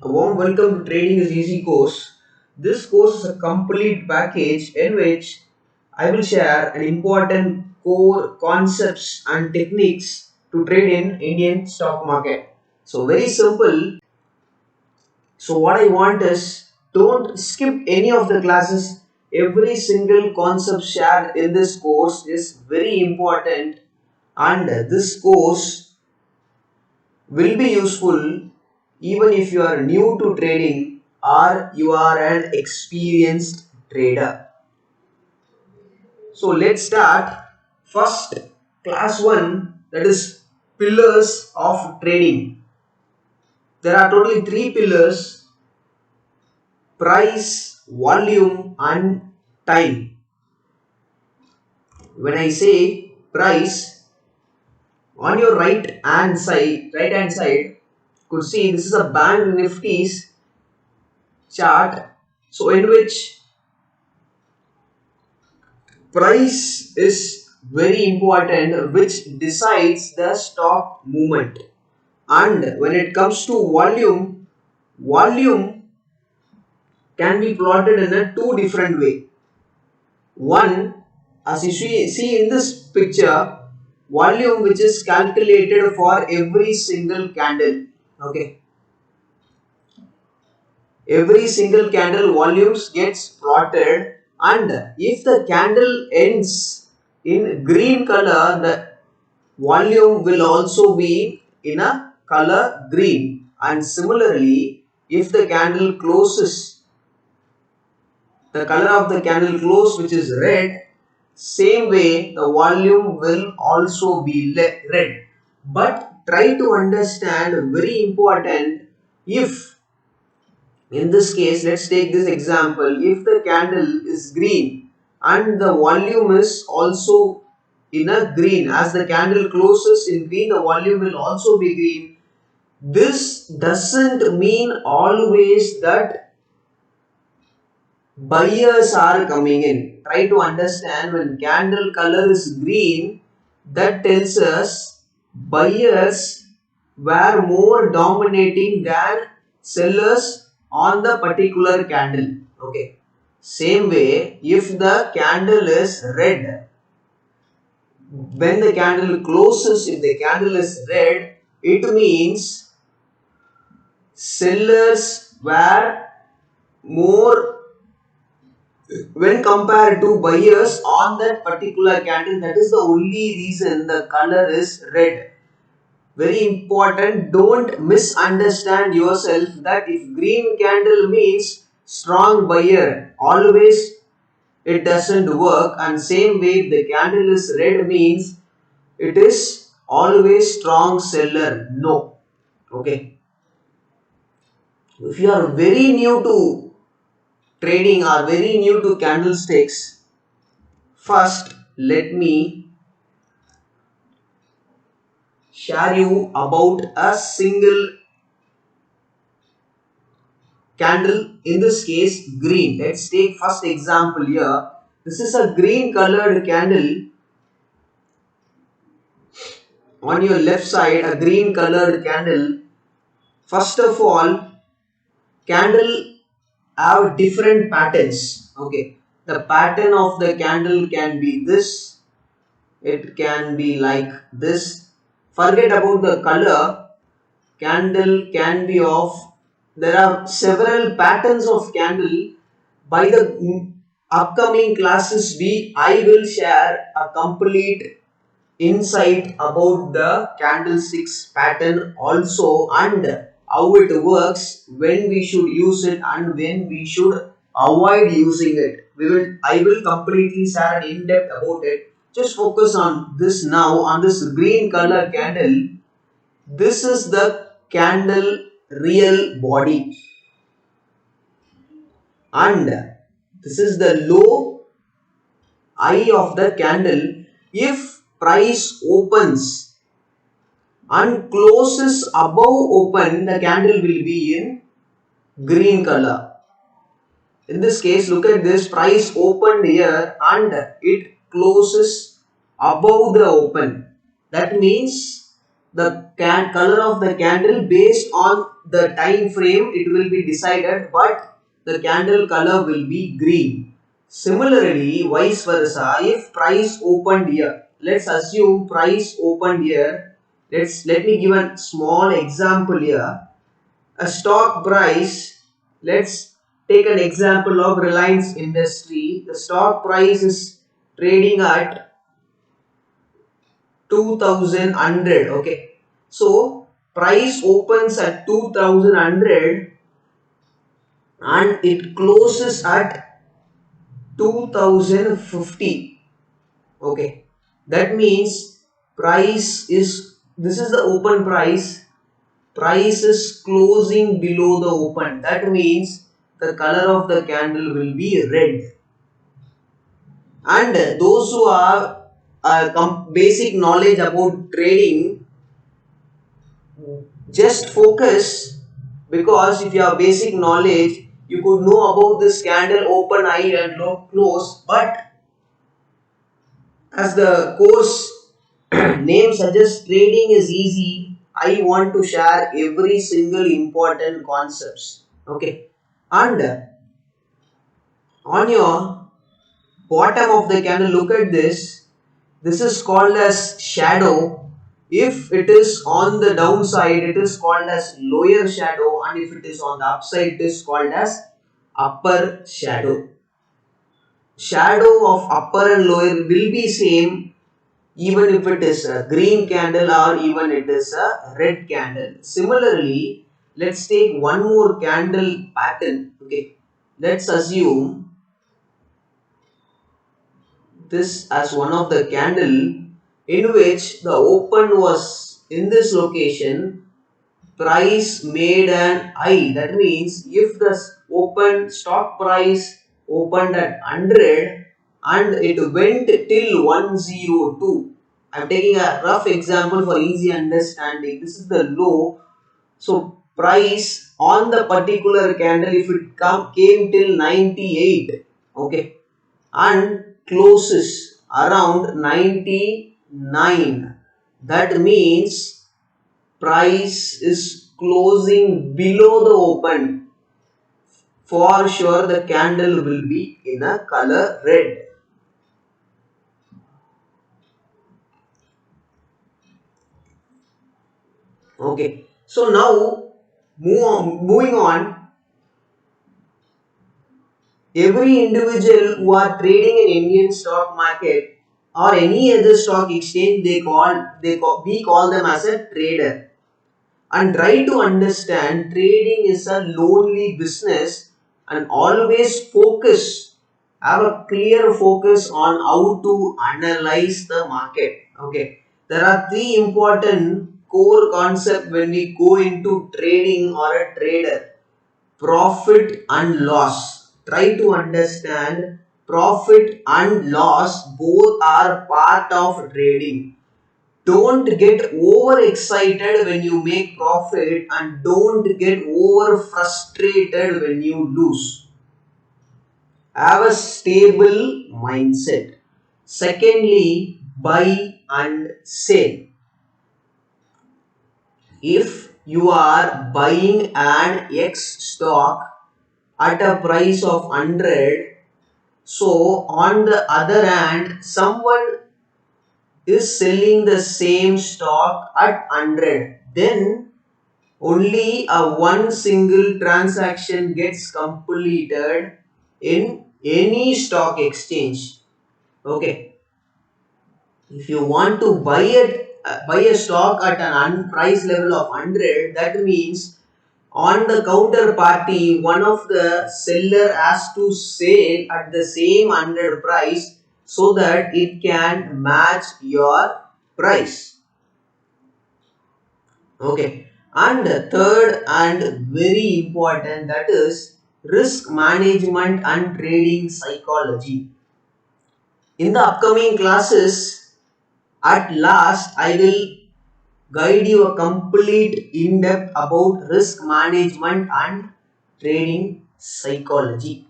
A warm welcome to Trading is Easy course. This course is a complete package in which I will share an important core concepts and techniques to trade in Indian stock market. So very simple. So what I want is don't skip any of the classes. Every single concept shared in this course is very important, and this course will be useful even if you are new to trading or you are an experienced trader. So let's start. First, class 1, that is pillars of trading. There are totally 3 pillars: price, volume, and time. When I say price, on your right hand side, could see this is a bank nifty's chart, so in which price is very important, which decides the stock movement. And when it comes to volume can be plotted in a two different way. One, as you see in this picture, volume which is calculated for every single candle. Okay, every single candle volumes gets plotted, and if the candle ends in green color, the volume will also be in a color green. And similarly, if the candle closes, the color of the candle close which is red, same way the volume will also be red. But try to understand, very important, if in this case, let's take this example. If the candle is green and the volume is also in a green, as the candle closes in green, the volume will also be green. This doesn't mean always that buyers are coming in. Try to understand, when candle color is green, that tells us buyers were more dominating than sellers on the particular candle. Okay. Same way, if the candle is red, when the candle closes, if the candle is red, it means sellers were more when compared to buyers on that particular candle. That is the only reason the color is red. Very important, don't misunderstand yourself that if green candle means strong buyer, always it doesn't work. And same way, if the candle is red means it is always strong seller. No. Okay. If you are very new to trading or very new to candlesticks, first let me share you about a single candle, in this case green. Let's take first example here. This is a green colored candle. On your left side, a green colored candle. First of all, candle have different patterns. Okay, the pattern of the candle can be this, it can be like this. Forget about the color, candle can be of, there are several patterns of candle. By the upcoming classes, I will share a complete insight about the candlesticks pattern also, and how it works, when we should use it and when we should avoid using it. I will completely share an in-depth about it. Just focus on this now, on this green color candle. This is the candle real body, and this is the low eye of the candle. If price opens and closes above open, the candle will be in green color. In this case, look at this, price opened here and it closes above the open. That means the color of the candle based on the time frame it will be decided, but the candle color will be green. Similarly, vice versa, if price opened here, let's assume price opened here. Let me give a small example here. A stock price, let's take an example of Reliance Industry. The stock price is trading at 2100. Okay, so price opens at 2100 and it closes at 2050. Okay, that means price is, this is the open price, price is closing below the open. That means the color of the candle will be red. And those who have basic knowledge about trading, just focus, because if you have basic knowledge you could know about this candle open high and low close. But as the course name suggests, trading is easy. I want to share every single important concepts. Okay, and on your bottom of the candle, look at this. This is called as shadow. If it is on the downside, it is called as lower shadow, and if it is on the upside, it is called as upper shadow. Shadow of upper and lower will be same even if it is a green candle or even it is a red candle. Similarly, let's take one more candle pattern. Okay, let's assume this as one of the candle in which the open was in this location, price made an high. That means if the open stock price opened at 100 and it went till 102. I'm taking a rough example for easy understanding. This is the low. So price on the particular candle, if it came till 98, okay, and closes around 99, that means price is closing below the open. For sure the candle will be in a color red. Okay, so now moving on, every individual who are trading in Indian stock market or any other stock exchange, we call them as a trader. And try to understand, trading is a lonely business, and always have a clear focus on how to analyze the market. Okay, there are three important core concepts when we go into trading or a trader: profit and loss. Try to understand, profit and loss both are part of trading. Don't get over excited when you make profit, and don't get over frustrated when you lose. Have a stable mindset. Secondly, buy and sell. If you are buying an X stock at a price of 100, so on the other hand, someone is selling the same stock at 100, then only a one single transaction gets completed in any stock exchange. Okay, if you want to buy a stock at an price level of 100, that means on the counterparty, one of the seller has to sell at the same 100 price so that it can match your price. Okay, and the third and very important, that is risk management and trading psychology. In the upcoming classes, at last I will guide you a complete in-depth about risk management and trading psychology.